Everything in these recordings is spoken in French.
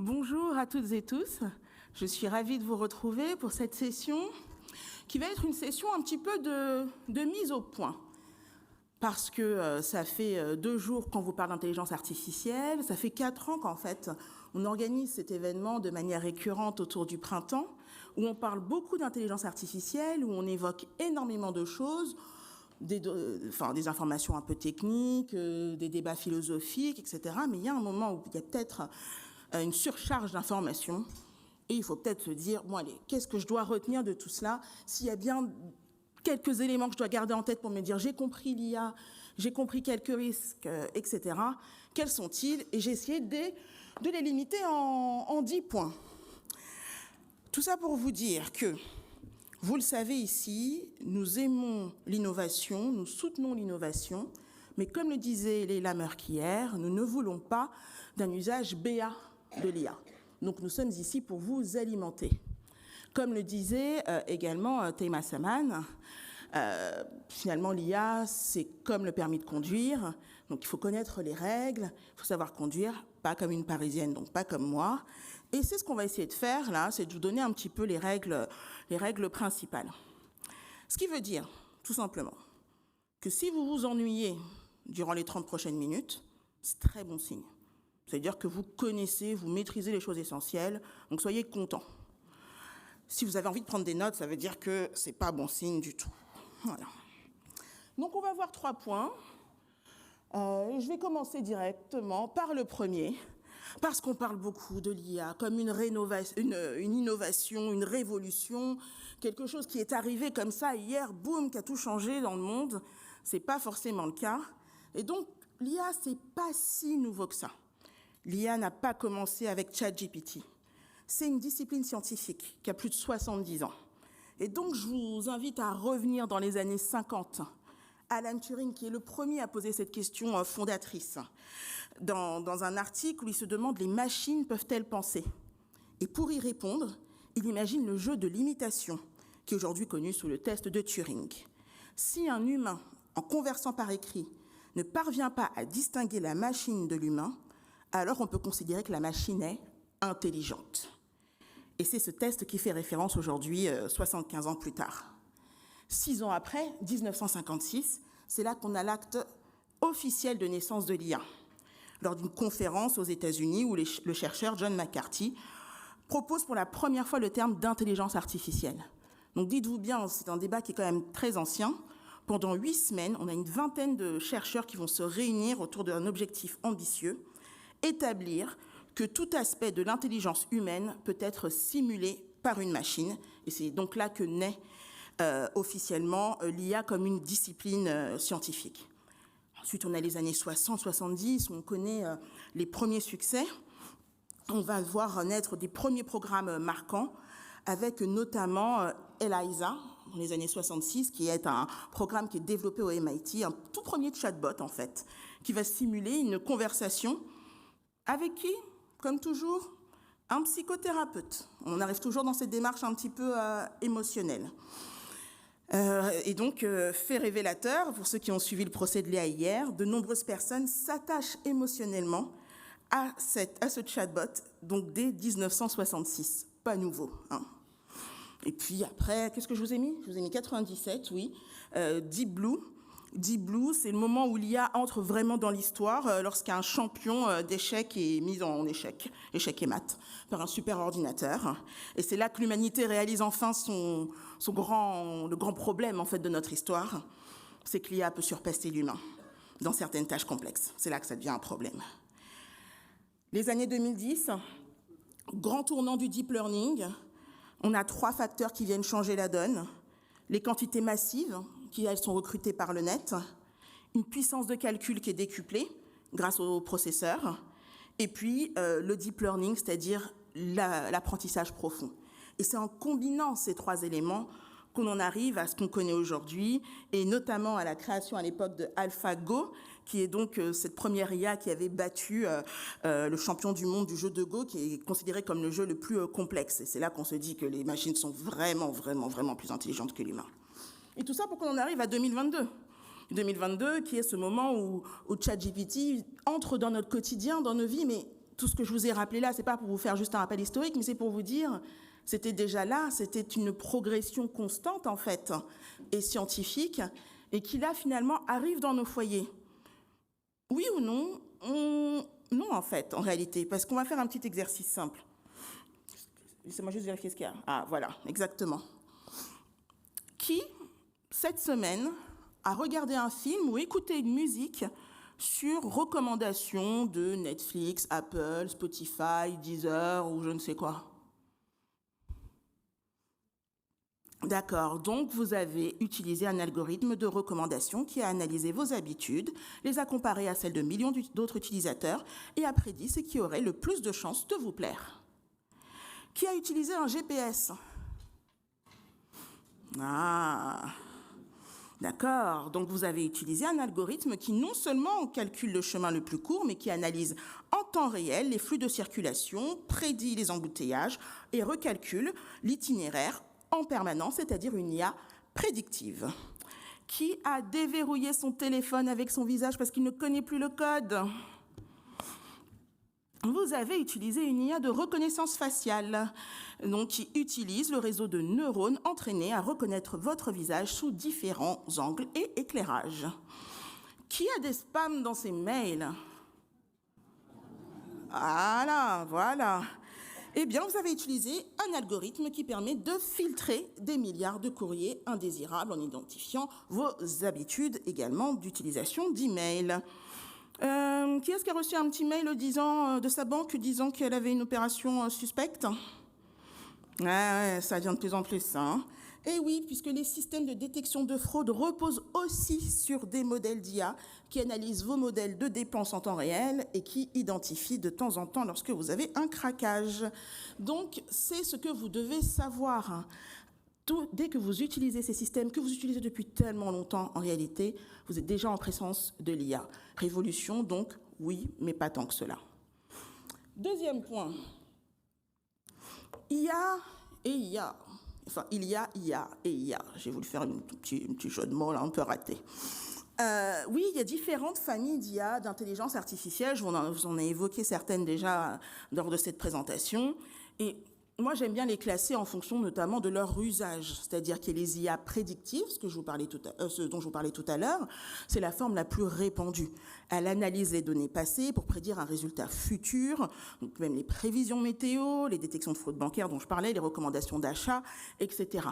Bonjour à toutes et tous. Je suis ravie de vous retrouver pour cette session qui va être une session un petit peu de mise au point. Parce que ça fait 2 jours qu'on vous parle d'intelligence artificielle, ça fait 4 ans qu'en fait on organise cet événement de manière récurrente autour du printemps, où on parle beaucoup d'intelligence artificielle, où on évoque énormément de choses, des informations un peu techniques, des débats philosophiques, etc. Mais il y a un moment où il y a peut-être une surcharge d'informations et il faut peut-être se dire, bon allez, qu'est-ce que je dois retenir de tout cela? S'il y a bien quelques éléments que je dois garder en tête pour me dire, j'ai compris l'IA, j'ai compris quelques risques, etc. Quels sont-ils? Et j'ai essayé de les limiter en 10 points. Tout ça pour vous dire que, vous le savez ici, nous aimons l'innovation, nous soutenons l'innovation, mais comme le disait Leila Merck hier, nous ne voulons pas d'un usage béat de l'IA. Donc nous sommes ici pour vous alimenter. Comme le disait également Teima Saman, finalement l'IA c'est comme le permis de conduire, donc il faut connaître les règles, il faut savoir conduire, pas comme une Parisienne, donc pas comme moi. Et c'est ce qu'on va essayer de faire là, c'est de vous donner un petit peu les règles principales. Ce qui veut dire, tout simplement, que si vous vous ennuyez durant les 30 prochaines minutes, c'est très bon signe. C'est-à-dire que vous connaissez, vous maîtrisez les choses essentielles, donc soyez contents. Si vous avez envie de prendre des notes, ça veut dire que c'est pas bon signe du tout. Voilà. Donc on va voir 3 points. Je vais commencer directement par le premier, parce qu'on parle beaucoup de l'IA comme une innovation, une révolution, quelque chose qui est arrivé comme ça hier, boum, qui a tout changé dans le monde. C'est pas forcément le cas. Et donc l'IA, c'est pas si nouveau que ça. L'IA n'a pas commencé avec ChatGPT. C'est une discipline scientifique qui a plus de 70 ans. Et donc, je vous invite à revenir dans les années 50. Alan Turing, qui est le premier à poser cette question fondatrice, dans un article où il se demande « Les machines peuvent-elles penser ?» Et pour y répondre, il imagine le jeu de l'imitation, qui est aujourd'hui connu sous le test de Turing. Si un humain, en conversant par écrit, ne parvient pas à distinguer la machine de l'humain, alors on peut considérer que la machine est intelligente. Et c'est ce test qui fait référence aujourd'hui, 75 ans plus tard. 6 ans après, 1956, c'est là qu'on a l'acte officiel de naissance de l'IA, lors d'une conférence aux États-Unis où le chercheur John McCarthy propose pour la première fois le terme d'intelligence artificielle. Donc dites-vous bien, c'est un débat qui est quand même très ancien. Pendant 8 semaines, on a une vingtaine de chercheurs qui vont se réunir autour d'un objectif ambitieux, établir que tout aspect de l'intelligence humaine peut être simulé par une machine. Et c'est donc là que naît officiellement l'IA comme une discipline scientifique. Ensuite, on a les années 60-70, on connaît les premiers succès. On va voir naître des premiers programmes marquants, avec notamment ELIZA, dans les années 66, qui est un programme qui est développé au MIT, un tout premier chatbot, en fait, qui va simuler une conversation avec qui, comme toujours, un psychothérapeute. On arrive toujours dans cette démarche un petit peu émotionnelle. Et donc, fait révélateur, pour ceux qui ont suivi le procès de Léa hier, de nombreuses personnes s'attachent émotionnellement à ce chatbot, donc dès 1966. Pas nouveau. Hein. Et puis après, qu'est-ce que je vous ai mis? Je vous ai mis 97, oui. Deep Blue. Deep Blue, c'est le moment où l'IA entre vraiment dans l'histoire lorsqu'un champion d'échecs est mis en échec et maths, par un super ordinateur. Et c'est là que l'humanité réalise enfin le grand problème en fait de notre histoire, c'est que l'IA peut surpasser l'humain dans certaines tâches complexes. C'est là que ça devient un problème. Les années 2010, grand tournant du deep learning. On a 3 facteurs qui viennent changer la donne. Les quantités massives, qui elles sont recrutées par le net, une puissance de calcul qui est décuplée grâce aux processeurs, et puis le deep learning, c'est-à-dire l'apprentissage profond. Et c'est en combinant ces 3 éléments qu'on en arrive à ce qu'on connaît aujourd'hui, et notamment à la création à l'époque de AlphaGo, qui est donc cette première IA qui avait battu le champion du monde du jeu de Go, qui est considéré comme le jeu le plus complexe. Et c'est là qu'on se dit que les machines sont vraiment plus intelligentes que l'humain. Et tout ça pour qu'on en arrive à 2022. 2022, qui est ce moment où ChatGPT entre dans notre quotidien, dans nos vies, mais tout ce que je vous ai rappelé là, ce n'est pas pour vous faire juste un rappel historique, mais c'est pour vous dire, c'était déjà là, c'était une progression constante en fait, et scientifique, et qui là finalement arrive dans nos foyers. Oui ou non? Non en fait, en réalité, parce qu'on va faire un petit exercice simple. Laissez-moi juste vérifier ce qu'il y a. Ah voilà, exactement. Qui, cette semaine, a regardé un film ou écouté une musique sur recommandation de Netflix, Apple, Spotify, Deezer ou je ne sais quoi? D'accord, donc vous avez utilisé un algorithme de recommandation qui a analysé vos habitudes, les a comparées à celles de millions d'autres utilisateurs et a prédit ce qui aurait le plus de chances de vous plaire. Qui a utilisé un GPS? Ah, d'accord. Donc vous avez utilisé un algorithme qui non seulement calcule le chemin le plus court, mais qui analyse en temps réel les flux de circulation, prédit les embouteillages et recalcule l'itinéraire en permanence, c'est-à-dire une IA prédictive. Qui a déverrouillé son téléphone avec son visage parce qu'il ne connaît plus le code? Vous avez utilisé une IA de reconnaissance faciale, donc qui utilise le réseau de neurones entraînés à reconnaître votre visage sous différents angles et éclairages. Qui a des spams dans ses mails? Voilà. Eh bien, vous avez utilisé un algorithme qui permet de filtrer des milliards de courriers indésirables en identifiant vos habitudes également d'utilisation d'email. Qui est-ce qui a reçu un petit mail de sa banque disant qu'elle avait une opération suspecte? Ouais, ça vient de plus en plus, hein. Et oui, puisque les systèmes de détection de fraude reposent aussi sur des modèles d'IA qui analysent vos modèles de dépenses en temps réel et qui identifient de temps en temps lorsque vous avez un craquage. Donc, c'est ce que vous devez savoir. Dès que vous utilisez ces systèmes, que vous utilisez depuis tellement longtemps, en réalité, vous êtes déjà en présence de l'IA. Révolution, donc, oui, mais pas tant que cela. Deuxième point. IA et IA. Enfin, il y a IA et IA. J'ai voulu faire un petit jeu de mots là, un peu raté. Oui, il y a différentes familles d'IA, d'intelligence artificielle. Je vous en ai évoqué certaines déjà lors de cette présentation. Et moi, j'aime bien les classer en fonction notamment de leur usage. C'est-à-dire qu'il y a les IA prédictives, ce dont je vous parlais tout à l'heure. C'est la forme la plus répandue. Elle analyse les données passées pour prédire un résultat futur, donc même les prévisions météo, les détections de fraude bancaire dont je parlais, les recommandations d'achat, etc.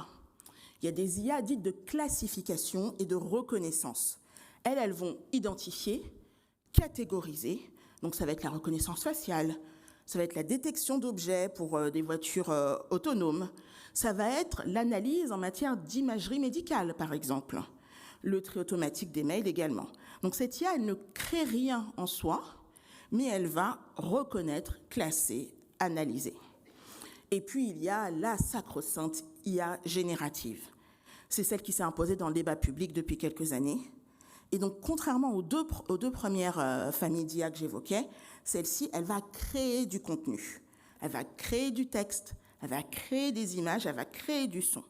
Il y a des IA dites de classification et de reconnaissance. Elles vont identifier, catégoriser, donc ça va être la reconnaissance faciale, ça va être la détection d'objets pour des voitures autonomes, ça va être l'analyse en matière d'imagerie médicale, par exemple, le tri automatique des mails également. Donc cette IA, elle ne crée rien en soi, mais elle va reconnaître, classer, analyser. Et puis il y a la sacro-sainte IA générative. C'est celle qui s'est imposée dans le débat public depuis quelques années. Et donc, contrairement aux deux premières familles d'IA que j'évoquais, celle-ci, elle va créer du contenu. Elle va créer du texte, elle va créer des images, elle va créer du son.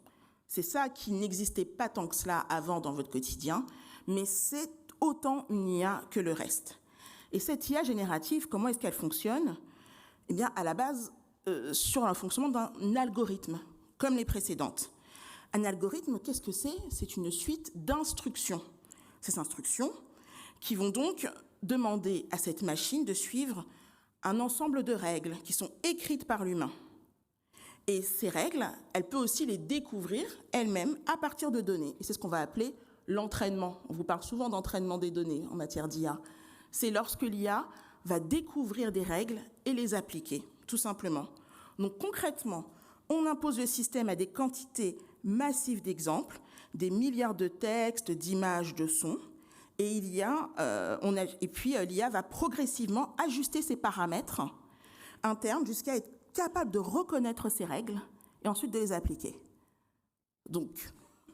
C'est ça qui n'existait pas tant que cela avant dans votre quotidien, mais c'est autant une IA que le reste. Et cette IA générative, comment est-ce qu'elle fonctionne? Eh bien, à la base, sur le fonctionnement d'un algorithme, comme les précédentes. Un algorithme, qu'est-ce que c'est? C'est une suite d'instructions. Ces instructions qui vont donc demander à cette machine de suivre un ensemble de règles qui sont écrites par l'humain. Et ces règles, elle peut aussi les découvrir elle-même à partir de données. Et c'est ce qu'on va appeler l'entraînement. On vous parle souvent d'entraînement des données en matière d'IA. C'est lorsque l'IA va découvrir des règles et les appliquer, tout simplement. Donc concrètement, on impose le système à des quantités massives d'exemples, des milliards de textes, d'images, de sons, et l'IA va progressivement ajuster ses paramètres internes jusqu'à être capable de reconnaître ces règles et ensuite de les appliquer. Donc,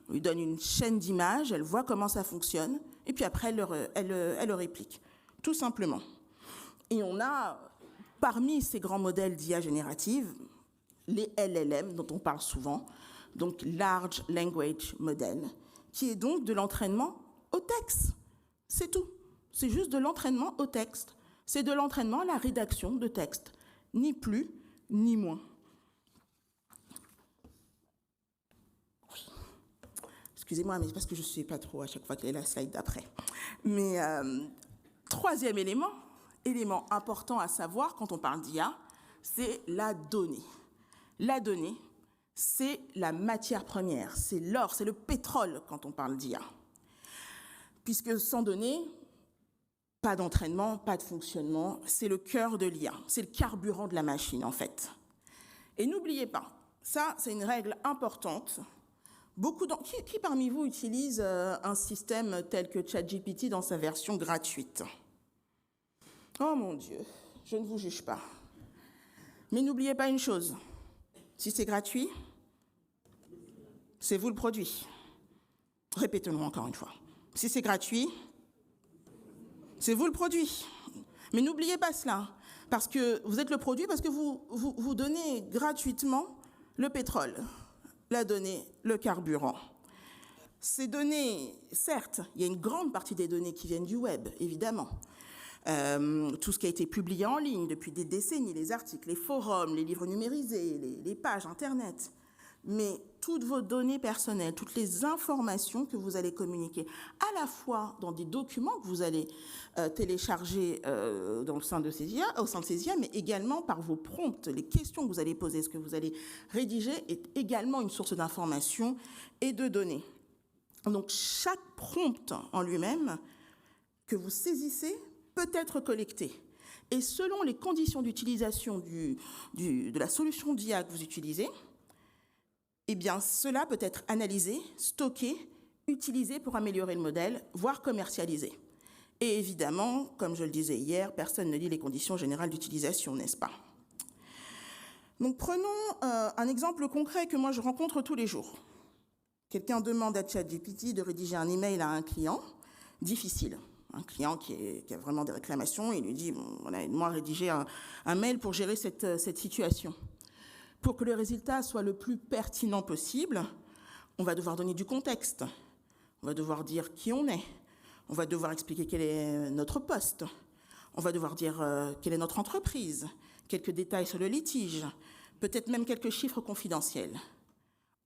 on lui donne une chaîne d'images, elle voit comment ça fonctionne, et puis après, elle le réplique, tout simplement. Et on a, parmi ces grands modèles d'IA générative, les LLM dont on parle souvent, donc Large Language Model, qui est donc de l'entraînement au texte. C'est tout. C'est juste de l'entraînement au texte. C'est de l'entraînement à la rédaction de textes, ni plus ni moins. Oui. Excusez-moi, mais c'est parce que je ne sais pas trop à chaque fois quelle est la slide d'après. Mais troisième élément important à savoir quand on parle d'IA, c'est la donnée. La donnée, c'est la matière première, c'est l'or, c'est le pétrole quand on parle d'IA. Puisque sans données, pas d'entraînement, pas de fonctionnement, c'est le cœur de l'IA, c'est le carburant de la machine en fait. Et n'oubliez pas, ça c'est une règle importante. Qui parmi vous utilise un système tel que ChatGPT dans sa version gratuite? Oh mon Dieu, je ne vous juge pas. Mais n'oubliez pas une chose, si c'est gratuit, c'est vous le produit. Répétez-le encore une fois. Si c'est gratuit, c'est vous le produit. Mais n'oubliez pas cela, parce que vous êtes le produit, parce que vous donnez gratuitement le pétrole, la donnée, le carburant. Ces données, certes, il y a une grande partie des données qui viennent du web, évidemment. Tout ce qui a été publié en ligne depuis des décennies, les articles, les forums, les livres numérisés, les pages Internet. Mais toutes vos données personnelles, toutes les informations que vous allez communiquer, à la fois dans des documents que vous allez télécharger au sein de ces IA, mais également par vos prompts, les questions que vous allez poser, ce que vous allez rédiger est également une source d'informations et de données. Donc chaque prompt en lui-même que vous saisissez peut être collecté. Et selon les conditions d'utilisation de la solution d'IA que vous utilisez, eh bien, cela peut être analysé, stocké, utilisé pour améliorer le modèle, voire commercialisé. Et évidemment, comme je le disais hier, personne ne lit les conditions générales d'utilisation, n'est-ce pas? Donc prenons un exemple concret que moi je rencontre tous les jours. Quelqu'un demande à ChatGPT de rédiger un email à un client difficile. Un client qui a vraiment des réclamations, il lui dit « voilà, aide-moi à rédiger un mail pour gérer cette situation ». Pour que le résultat soit le plus pertinent possible, on va devoir donner du contexte, on va devoir dire qui on est, on va devoir expliquer quel est notre poste, on va devoir dire quelle est notre entreprise, quelques détails sur le litige, peut-être même quelques chiffres confidentiels.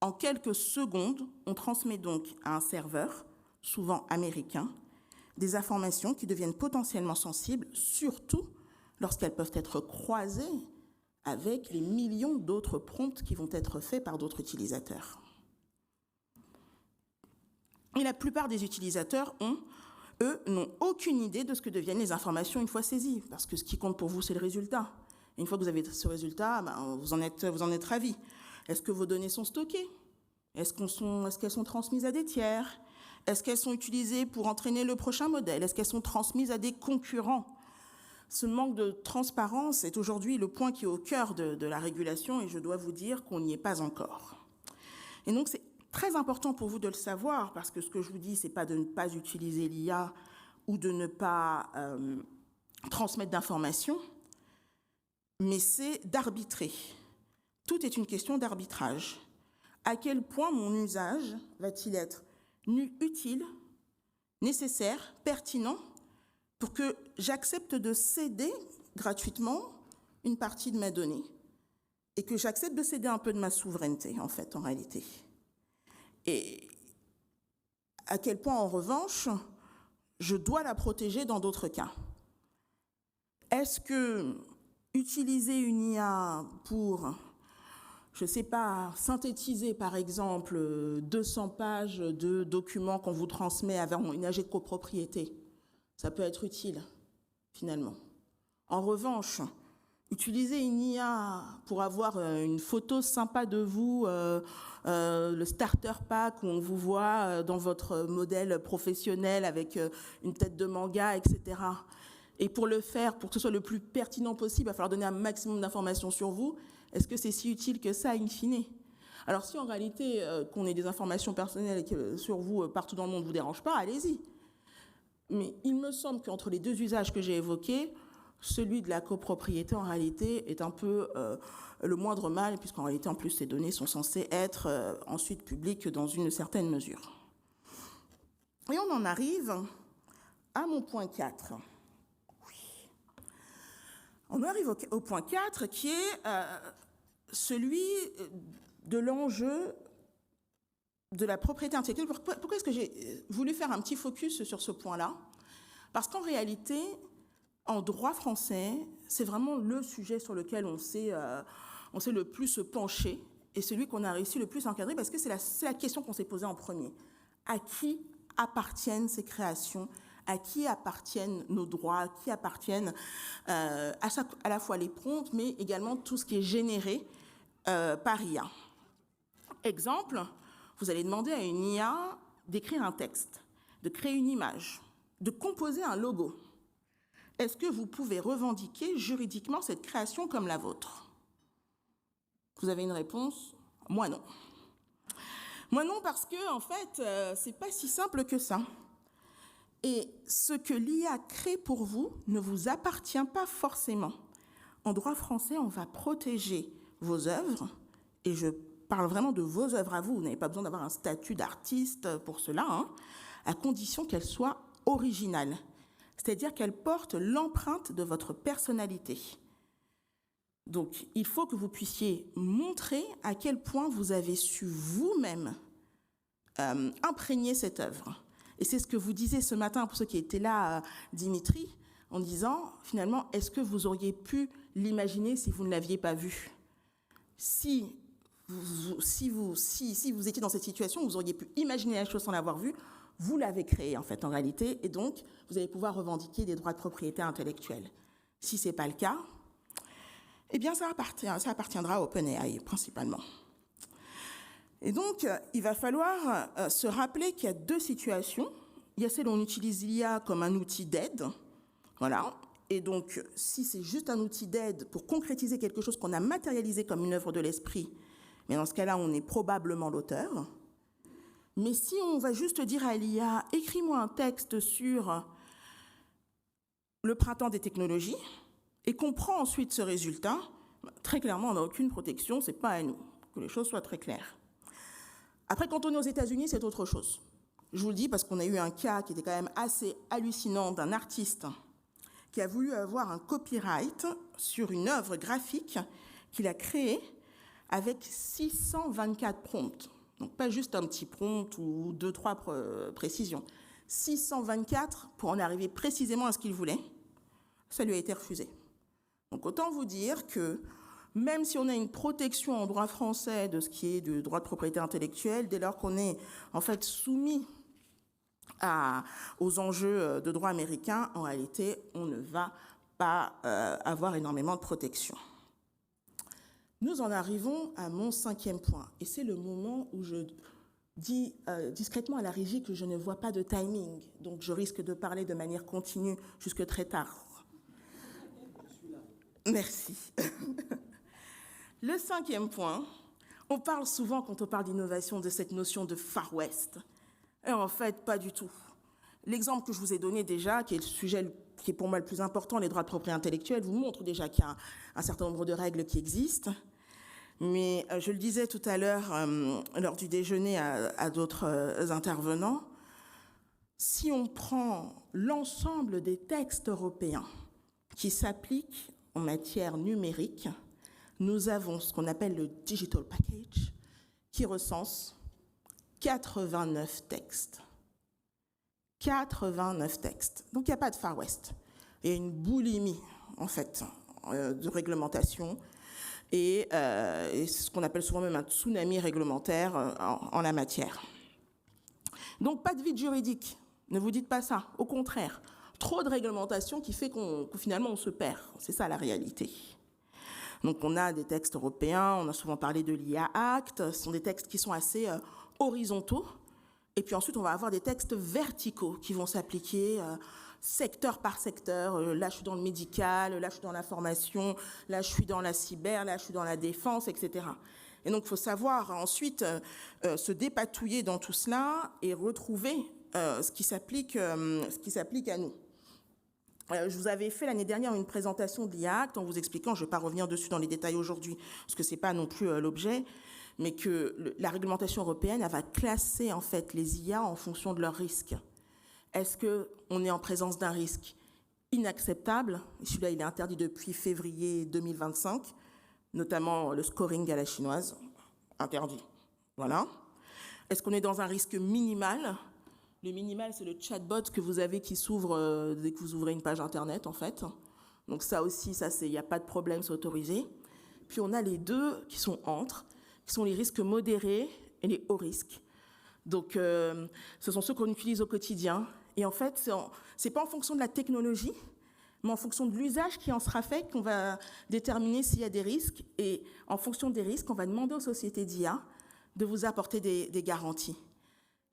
En quelques secondes, on transmet donc à un serveur, souvent américain, des informations qui deviennent potentiellement sensibles, surtout lorsqu'elles peuvent être croisées avec les millions d'autres prompts qui vont être faits par d'autres utilisateurs. Et la plupart des utilisateurs n'ont aucune idée de ce que deviennent les informations une fois saisies, parce que ce qui compte pour vous, c'est le résultat. Et une fois que vous avez ce résultat, vous en êtes ravis. Est-ce que vos données sont stockées? Est-ce qu'elles sont transmises à des tiers? Est-ce qu'elles sont utilisées pour entraîner le prochain modèle? Est-ce qu'elles sont transmises à des concurrents? Ce manque de transparence est aujourd'hui le point qui est au cœur de la régulation et je dois vous dire qu'on n'y est pas encore. Et donc c'est très important pour vous de le savoir parce que ce que je vous dis, c'est pas de ne pas utiliser l'IA ou de ne pas transmettre d'informations, mais c'est d'arbitrer. Tout est une question d'arbitrage. À quel point mon usage va-t-il être utile, nécessaire, pertinent pour que j'accepte de céder gratuitement une partie de mes données et que j'accepte de céder un peu de ma souveraineté, en fait, en réalité. Et à quel point, en revanche, je dois la protéger dans d'autres cas. Est-ce que utiliser une IA pour, je ne sais pas, synthétiser, par exemple, 200 pages de documents qu'on vous transmet avec une AG de copropriété, ça peut être utile, finalement. En revanche, utiliser une IA pour avoir une photo sympa de vous, le starter pack où on vous voit dans votre modèle professionnel avec une tête de manga, etc. Et pour le faire, pour que ce soit le plus pertinent possible, il va falloir donner un maximum d'informations sur vous. Est-ce que c'est si utile que ça, in fine? Alors si en réalité, qu'on ait des informations personnelles sur vous partout dans le monde ne vous dérange pas, allez-y. Mais il me semble qu'entre les deux usages que j'ai évoqués, celui de la copropriété, en réalité, est un peu le moindre mal, puisqu'en réalité, en plus, ces données sont censées être ensuite publiques dans une certaine mesure. Et on en arrive à mon point 4. Oui. On arrive au point 4 qui est celui de l'enjeu de la propriété intellectuelle. Pourquoi est-ce que j'ai voulu faire un petit focus sur ce point-là? Parce qu'en réalité, en droit français, c'est vraiment le sujet sur lequel on s'est le plus penché et celui qu'on a réussi le plus à encadrer parce que c'est la question qu'on s'est posée en premier. À qui appartiennent ces créations? À qui appartiennent nos droits? À qui appartiennent à la fois les prompts, mais également tout ce qui est généré par IA? Exemple, vous allez demander à une IA d'écrire un texte, de créer une image, de composer un logo. Est-ce que vous pouvez revendiquer juridiquement cette création comme la vôtre? Vous avez une réponse? Moi non. Moi non, parce que en fait, c'est pas si simple que ça. Et ce que l'IA crée pour vous ne vous appartient pas forcément. En droit français, on va protéger vos œuvres, et je parle vraiment de vos œuvres à vous, vous n'avez pas besoin d'avoir un statut d'artiste pour cela, à condition qu'elles soient originales, c'est-à-dire qu'elles portent l'empreinte de votre personnalité. Donc, il faut que vous puissiez montrer à quel point vous avez su vous-même imprégner cette œuvre. Et c'est ce que vous disiez ce matin, pour ceux qui étaient là, Dimitri, en disant, finalement, est-ce que vous auriez pu l'imaginer si vous ne l'aviez pas vu? Si vous étiez dans cette situation, vous auriez pu imaginer la chose sans l'avoir vue, vous l'avez créée, en fait, en réalité, et donc, vous allez pouvoir revendiquer des droits de propriété intellectuelle. Si ce n'est pas le cas, eh bien, ça appartiendra à OpenAI, principalement. Et donc, il va falloir se rappeler qu'il y a deux situations. Il y a celle où on utilise l'IA comme un outil d'aide, voilà. Et donc, si c'est juste un outil d'aide pour concrétiser quelque chose qu'on a matérialisé comme une œuvre de l'esprit, mais dans ce cas-là, on est probablement l'auteur. Mais si on va juste dire à l'IA, écris-moi un texte sur le printemps des technologies, et qu'on prend ensuite ce résultat, très clairement, on n'a aucune protection, c'est pas à nous, que les choses soient très claires. Après, quand on est aux États-Unis, c'est autre chose. Je vous le dis parce qu'on a eu un cas qui était quand même assez hallucinant d'un artiste qui a voulu avoir un copyright sur une œuvre graphique qu'il a créée avec 624 prompts. Donc pas juste un petit prompt ou 2-3 précisions. 624 pour en arriver précisément à ce qu'il voulait. Ça lui a été refusé. Donc autant vous dire que même si on a une protection en droit français de ce qui est du droit de propriété intellectuelle, dès lors qu'on est en fait soumis aux enjeux de droit américain, en réalité, on ne va pas avoir énormément de protection. Nous en arrivons à mon 5e point, et c'est le moment où je dis discrètement à la régie que je ne vois pas de timing, donc je risque de parler de manière continue jusque très tard. Merci. Le 5e point, on parle souvent, quand on parle d'innovation, de cette notion de Far West. Et en fait, pas du tout. L'exemple que je vous ai donné déjà, qui est le sujet qui est pour moi le plus important, les droits de propriété intellectuelle, vous montre déjà qu'il y a un certain nombre de règles qui existent. Mais je le disais tout à l'heure, lors du déjeuner à d'autres intervenants, si on prend l'ensemble des textes européens qui s'appliquent en matière numérique, nous avons ce qu'on appelle le Digital Package, qui recense 89 textes. 89 textes. Donc, il n'y a pas de Far West. Il y a une boulimie, en fait, de réglementation et ce qu'on appelle souvent même un tsunami réglementaire en la matière. Donc, pas de vide juridique. Ne vous dites pas ça. Au contraire, trop de réglementation qui fait que finalement, on se perd. C'est ça, la réalité. Donc, on a des textes européens, on a souvent parlé de l'IA Act, ce sont des textes qui sont assez horizontaux. Et puis ensuite, on va avoir des textes verticaux qui vont s'appliquer secteur par secteur. Là, je suis dans le médical, là, je suis dans l'information, là, je suis dans la cyber, là, je suis dans la défense, etc. Et donc, il faut savoir ensuite se dépatouiller dans tout cela et retrouver ce qui s'applique à nous. Je vous avais fait l'année dernière une présentation de l'IA Act en vous expliquant, je ne vais pas revenir dessus dans les détails aujourd'hui, parce que ce n'est pas non plus l'objet, mais que la réglementation européenne, elle va classer en fait les IA en fonction de leurs risques. Est-ce qu'on est en présence d'un risque inacceptable. Celui-là, il est interdit depuis février 2025, notamment le scoring à la chinoise, interdit. Voilà. Est-ce qu'on est dans un risque minimal ? Le minimal, c'est le chatbot que vous avez qui s'ouvre dès que vous ouvrez une page Internet, en fait. Donc ça aussi, il n'y a pas de problème, c'est autorisé. Puis on a les deux qui sont entre, qui sont les risques modérés et les hauts risques. Donc ce sont ceux qu'on utilise au quotidien. Et en fait, c'est pas en fonction de la technologie, mais en fonction de l'usage qui en sera fait qu'on va déterminer s'il y a des risques. Et en fonction des risques, on va demander aux sociétés d'IA de vous apporter des garanties.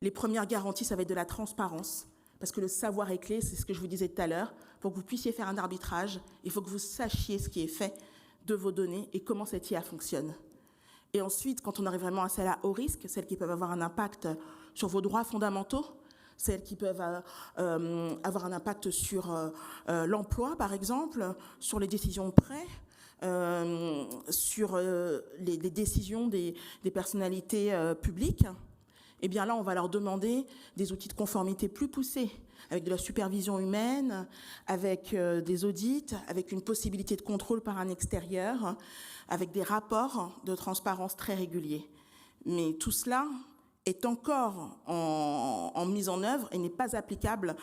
Les premières garanties, ça va être de la transparence, parce que le savoir est clé, c'est ce que je vous disais tout à l'heure. Pour que vous puissiez faire un arbitrage, il faut que vous sachiez ce qui est fait de vos données et comment cette IA fonctionne. Et ensuite, quand on arrive vraiment à celles à haut risque, celles qui peuvent avoir un impact sur vos droits fondamentaux, celles qui peuvent avoir un impact sur l'emploi, par exemple, sur les décisions de prêt, sur les décisions des personnalités publiques, eh bien là, on va leur demander des outils de conformité plus poussés, avec de la supervision humaine, avec des audits, avec une possibilité de contrôle par un extérieur, avec des rapports de transparence très réguliers. Mais tout cela est encore en mise en œuvre et n'est pas applicable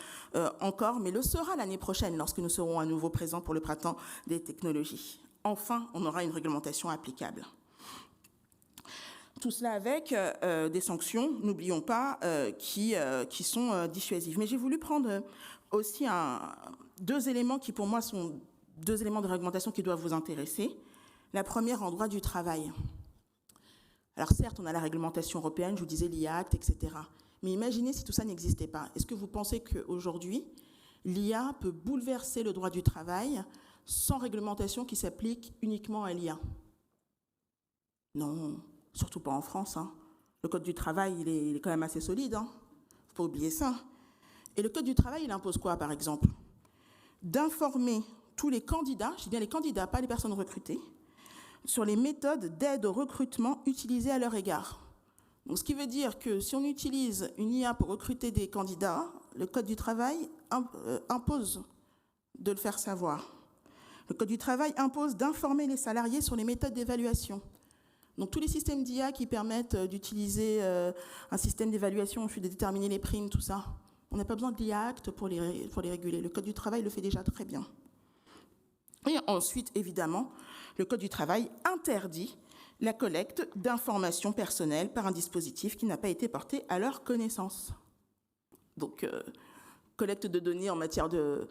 encore, mais le sera l'année prochaine lorsque nous serons à nouveau présents pour le printemps des technologies. Enfin, on aura une réglementation applicable. Tout cela avec des sanctions, n'oublions pas, qui sont dissuasives. Mais j'ai voulu prendre aussi deux éléments qui, pour moi, sont deux éléments de réglementation qui doivent vous intéresser. La première, en droit du travail. Alors certes, on a la réglementation européenne, je vous disais l'IA Act, etc. Mais imaginez si tout ça n'existait pas. Est-ce que vous pensez qu'aujourd'hui, l'IA peut bouleverser le droit du travail sans réglementation qui s'applique uniquement à l'IA ? Non. Surtout pas en France. Hein. Le Code du travail, il est quand même assez solide. Hein. Faut pas oublier ça. Et le Code du travail, il impose quoi, par exemple ? D'informer tous les candidats, je dis bien les candidats, pas les personnes recrutées, sur les méthodes d'aide au recrutement utilisées à leur égard. Donc, ce qui veut dire que si on utilise une IA pour recruter des candidats, le Code du travail impose de le faire savoir. Le Code du travail impose d'informer les salariés sur les méthodes d'évaluation. Donc tous les systèmes d'IA qui permettent d'utiliser un système d'évaluation, de déterminer les primes, tout ça, on n'a pas besoin de l'IA Act pour les réguler. Le Code du travail le fait déjà très bien. Et ensuite, évidemment, le Code du travail interdit la collecte d'informations personnelles par un dispositif qui n'a pas été porté à leur connaissance. Donc, collecte de données en matière de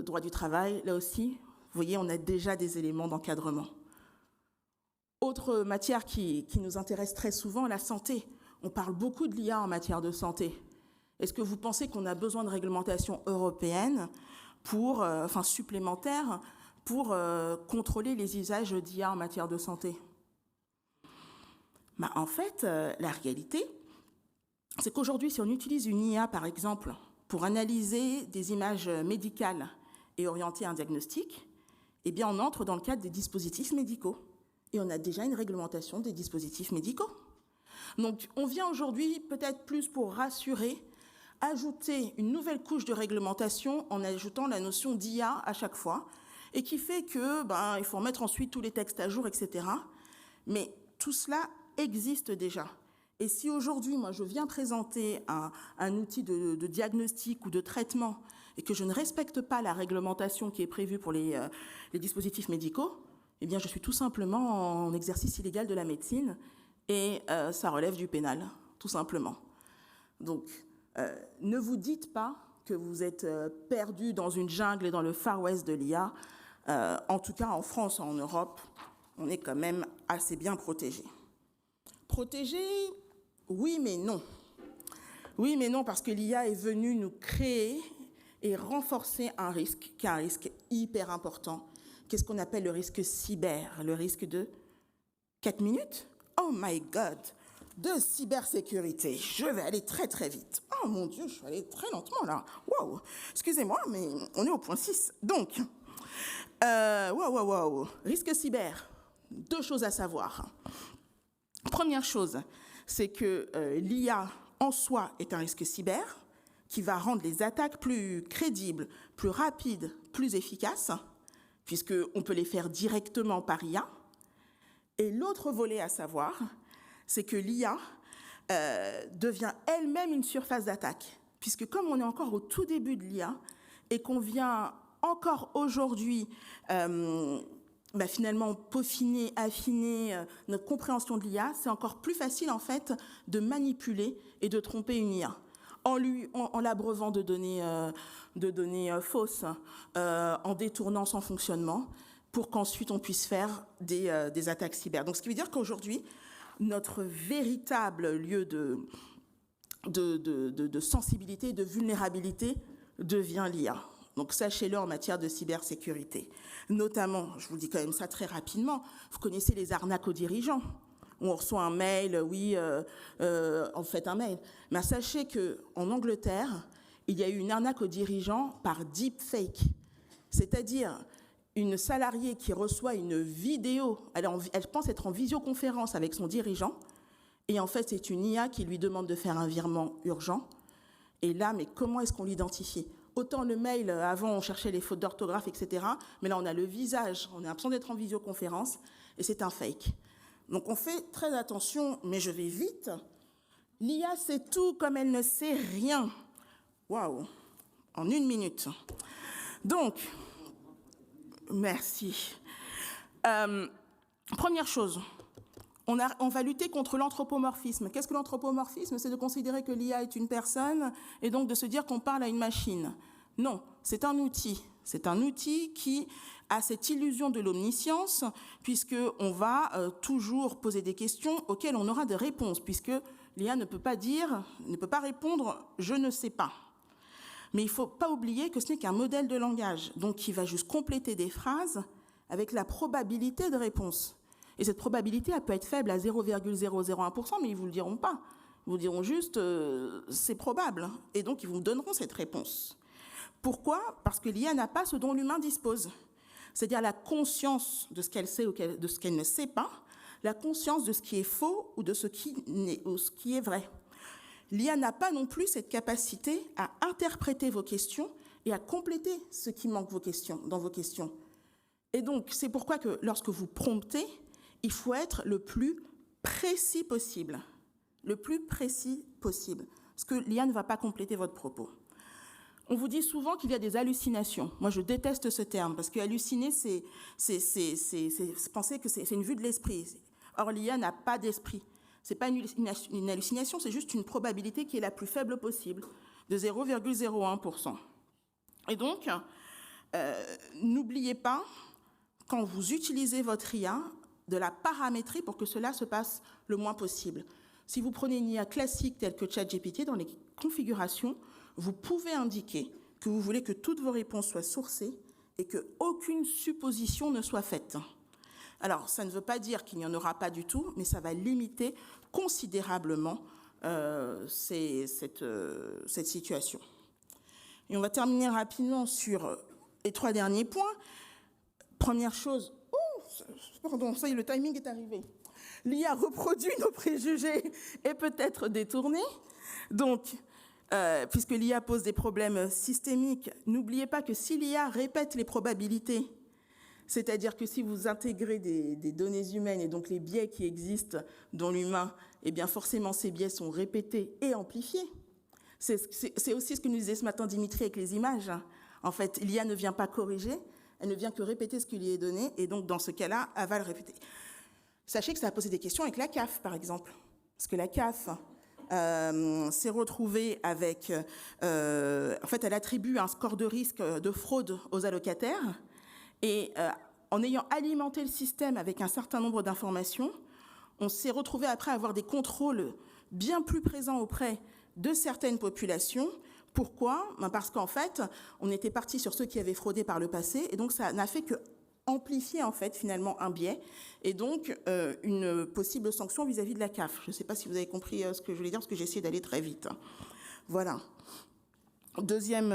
droit du travail, là aussi, vous voyez, on a déjà des éléments d'encadrement. Autre matière qui nous intéresse très souvent, la santé. On parle beaucoup de l'IA en matière de santé. Est-ce que vous pensez qu'on a besoin de réglementation européenne supplémentaire pour contrôler les usages d'IA en matière de santé ? En fait, la réalité, c'est qu'aujourd'hui, si on utilise une IA, par exemple, pour analyser des images médicales et orienter un diagnostic, eh bien, on entre dans le cadre des dispositifs médicaux. Et on a déjà une réglementation des dispositifs médicaux. Donc, on vient aujourd'hui, peut-être plus pour rassurer, ajouter une nouvelle couche de réglementation en ajoutant la notion d'IA à chaque fois, et qui fait que, il faut remettre ensuite tous les textes à jour, etc. Mais tout cela existe déjà. Et si aujourd'hui, moi, je viens présenter un outil de diagnostic ou de traitement et que je ne respecte pas la réglementation qui est prévue pour les dispositifs médicaux, eh bien, je suis tout simplement en exercice illégal de la médecine et ça relève du pénal, tout simplement. Donc, ne vous dites pas que vous êtes perdu dans une jungle et dans le Far West de l'IA. En tout cas, en France, en Europe, on est quand même assez bien protégé. Protégé, oui mais non. Oui mais non, parce que l'IA est venue nous créer et renforcer un risque, qui est un risque hyper important. Qu'est-ce qu'on appelle le risque cyber, le risque de 4 minutes? Oh my God, de cybersécurité. Je vais aller très très vite. Oh mon Dieu, je vais aller très lentement là. Waouh, excusez-moi, mais on est au point 6. Donc, risque cyber, 2 choses à savoir. Première chose, c'est que l'IA en soi est un risque cyber, qui va rendre les attaques plus crédibles, plus rapides, plus efficaces, puisqu'on peut les faire directement par IA. Et l'autre volet à savoir, c'est que l'IA devient elle-même une surface d'attaque, puisque comme on est encore au tout début de l'IA et qu'on vient encore aujourd'hui finalement peaufiner, affiner notre compréhension de l'IA, c'est encore plus facile en fait de manipuler et de tromper une IA en l'abreuvant de données fausses, en détournant son fonctionnement, pour qu'ensuite on puisse faire des attaques cyber. Donc ce qui veut dire qu'aujourd'hui, notre véritable lieu de sensibilité, de vulnérabilité devient l'IA. Donc sachez-le en matière de cybersécurité. Notamment, je vous dis quand même ça très rapidement, vous connaissez les arnaques aux dirigeants. On reçoit un mail, on fait un mail. Mais sachez qu'en Angleterre, il y a eu une arnaque aux dirigeants par deepfake. C'est-à-dire une salariée qui reçoit une vidéo, elle pense être en visioconférence avec son dirigeant, et en fait c'est une IA qui lui demande de faire un virement urgent. Et là, mais comment est-ce qu'on l'identifie ? Autant le mail, avant on cherchait les fautes d'orthographe, etc. Mais là on a le visage, on a l'impression d'être en visioconférence, et c'est un fake. Donc on fait très attention, mais je vais vite. L'IA sait tout comme elle ne sait rien. Waouh, en 1 minute. Donc, merci. Première chose, on va lutter contre l'anthropomorphisme. Qu'est-ce que l'anthropomorphisme ? C'est de considérer que l'IA est une personne et donc de se dire qu'on parle à une machine. Non, c'est un outil. C'est un outil qui a cette illusion de l'omniscience, puisqu'on va toujours poser des questions auxquelles on aura des réponses, puisque l'IA ne peut pas répondre « je ne sais pas ». Mais il ne faut pas oublier que ce n'est qu'un modèle de langage, donc qui va juste compléter des phrases avec la probabilité de réponse. Et cette probabilité, elle peut être faible à 0,001%, mais ils ne vous le diront pas. Ils vous diront juste c'est probable, et donc ils vous donneront cette réponse. Pourquoi ? Parce que l'IA n'a pas ce dont l'humain dispose, c'est-à-dire la conscience de ce qu'elle sait ou de ce qu'elle ne sait pas, la conscience de ce qui est faux ou de ce qui est vrai. L'IA n'a pas non plus cette capacité à interpréter vos questions et à compléter ce qui manque dans vos questions. Et donc, c'est pourquoi que lorsque vous promptez, il faut être le plus précis possible. Le plus précis possible. Parce que l'IA ne va pas compléter votre propos. On vous dit souvent qu'il y a des hallucinations. Moi, je déteste ce terme, parce que halluciner, c'est penser que c'est une vue de l'esprit. Or, l'IA n'a pas d'esprit. Ce n'est pas une hallucination, c'est juste une probabilité qui est la plus faible possible, de 0,01%. Et donc, n'oubliez pas, quand vous utilisez votre IA, de la paramétrer pour que cela se passe le moins possible. Si vous prenez une IA classique telle que ChatGPT, dans les configurations, vous pouvez indiquer que vous voulez que toutes vos réponses soient sourcées et qu'aucune supposition ne soit faite. Alors, ça ne veut pas dire qu'il n'y en aura pas du tout, mais ça va limiter considérablement cette situation. Et on va terminer rapidement sur les 3 derniers points. Première chose, pardon, ça y est, le timing est arrivé. L'IA reproduit nos préjugés et peut être détournée. Donc, puisque l'IA pose des problèmes systémiques, n'oubliez pas que si l'IA répète les probabilités, c'est-à-dire que si vous intégrez des données humaines et donc les biais qui existent dans l'humain, eh bien forcément ces biais sont répétés et amplifiés. C'est aussi ce que nous disait ce matin Dimitri avec les images. En fait, l'IA ne vient pas corriger, elle ne vient que répéter ce qui lui est donné, et donc dans ce cas-là, elle va le répéter. Sachez que ça a posé des questions avec la CAF, par exemple. Parce que la CAF s'est retrouvée avec... en fait, elle attribue un score de risque de fraude aux allocataires, et en ayant alimenté le système avec un certain nombre d'informations, on s'est retrouvé après à avoir des contrôles bien plus présents auprès de certaines populations. Pourquoi ? Parce qu'en fait, on était parti sur ceux qui avaient fraudé par le passé, et donc ça n'a fait que amplifier en fait finalement un biais, et donc une possible sanction vis-à-vis de la CAF. Je ne sais pas si vous avez compris ce que je voulais dire, parce que j'ai essayé d'aller très vite. Voilà. Deuxième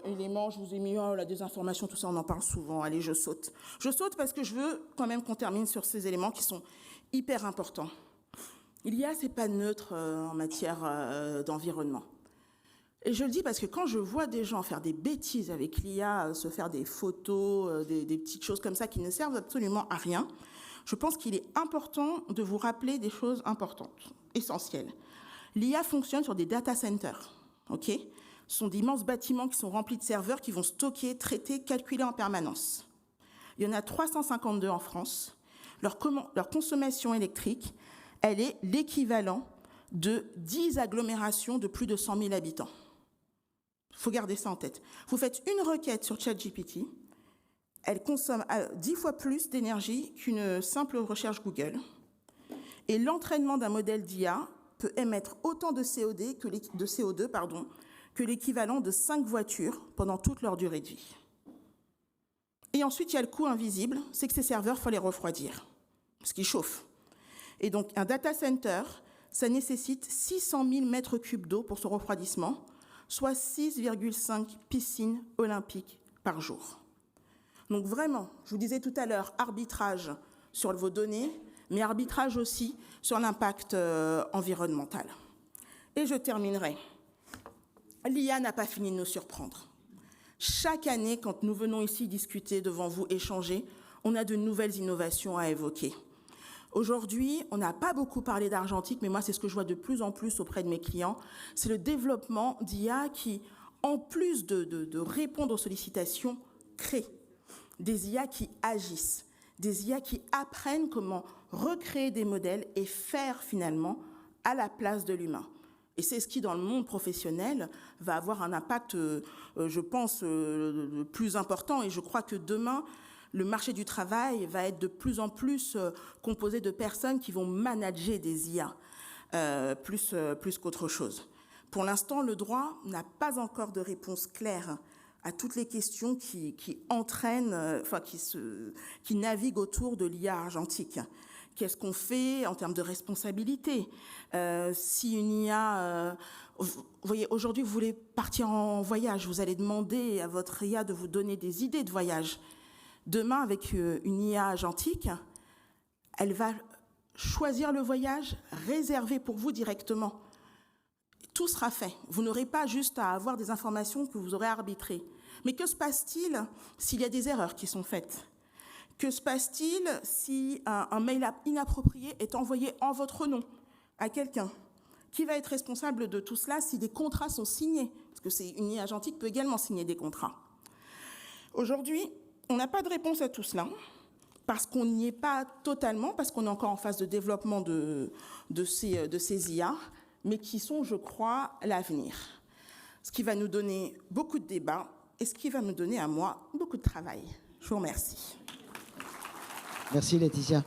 élément, je vous ai mis la désinformation, tout ça, on en parle souvent. Allez, je saute. Je saute parce que je veux quand même qu'on termine sur ces éléments qui sont hyper importants. L'IA, c'est pas neutre en matière d'environnement. Et je le dis parce que quand je vois des gens faire des bêtises avec l'IA, se faire des photos, des petites choses comme ça qui ne servent absolument à rien, je pense qu'il est important de vous rappeler des choses importantes, essentielles. L'IA fonctionne sur des data centers, ok ? Ce sont d'immenses bâtiments qui sont remplis de serveurs qui vont stocker, traiter, calculer en permanence. Il y en a 352 en France. Leur consommation électrique, elle est l'équivalent de 10 agglomérations de plus de 100 000 habitants. Il faut garder ça en tête. Vous faites une requête sur ChatGPT, elle consomme 10 fois plus d'énergie qu'une simple recherche Google. Et l'entraînement d'un modèle d'IA peut émettre autant de CO2 que l'équivalent de 5 voitures pendant toute leur durée de vie. Et ensuite, il y a le coût invisible, c'est que ces serveurs, il faut les refroidir, parce qu'ils chauffent. Et donc, un data center, ça nécessite 600 000 mètres cubes d'eau pour son refroidissement, soit 6,5 piscines olympiques par jour. Donc vraiment, je vous disais tout à l'heure, arbitrage sur vos données, mais arbitrage aussi sur l'impact environnemental. Et je terminerai. L'IA n'a pas fini de nous surprendre. Chaque année, quand nous venons ici discuter devant vous, échanger, on a de nouvelles innovations à évoquer. Aujourd'hui, on n'a pas beaucoup parlé d'argentique, mais moi, c'est ce que je vois de plus en plus auprès de mes clients. C'est le développement d'IA qui, en plus de répondre aux sollicitations, crée des IA qui agissent, des IA qui apprennent comment recréer des modèles et faire finalement à la place de l'humain. Et c'est ce qui, dans le monde professionnel, va avoir un impact, je pense, plus important. Et je crois que demain, le marché du travail va être de plus en plus composé de personnes qui vont manager des IA, plus qu'autre chose. Pour l'instant, le droit n'a pas encore de réponse claire à toutes les questions qui entraînent, qui naviguent autour de l'IA argentique. Qu'est-ce qu'on fait en termes de responsabilité ? Si une IA... vous voyez, aujourd'hui, vous voulez partir en voyage, vous allez demander à votre IA de vous donner des idées de voyage. Demain, avec une IA agentique, elle va choisir le voyage réservé pour vous directement. Tout sera fait. Vous n'aurez pas juste à avoir des informations que vous aurez arbitrées. Mais que se passe-t-il s'il y a des erreurs qui sont faites ? Que se passe-t-il si un mail inapproprié est envoyé en votre nom à quelqu'un ? Qui va être responsable de tout cela si des contrats sont signés ? Parce que une IA agentique peut également signer des contrats. Aujourd'hui, on n'a pas de réponse à tout cela, parce qu'on n'y est pas totalement, parce qu'on est encore en phase de développement de ces IA, mais qui sont, je crois, l'avenir. Ce qui va nous donner beaucoup de débats et ce qui va me donner à moi beaucoup de travail. Je vous remercie. Merci Laetitia.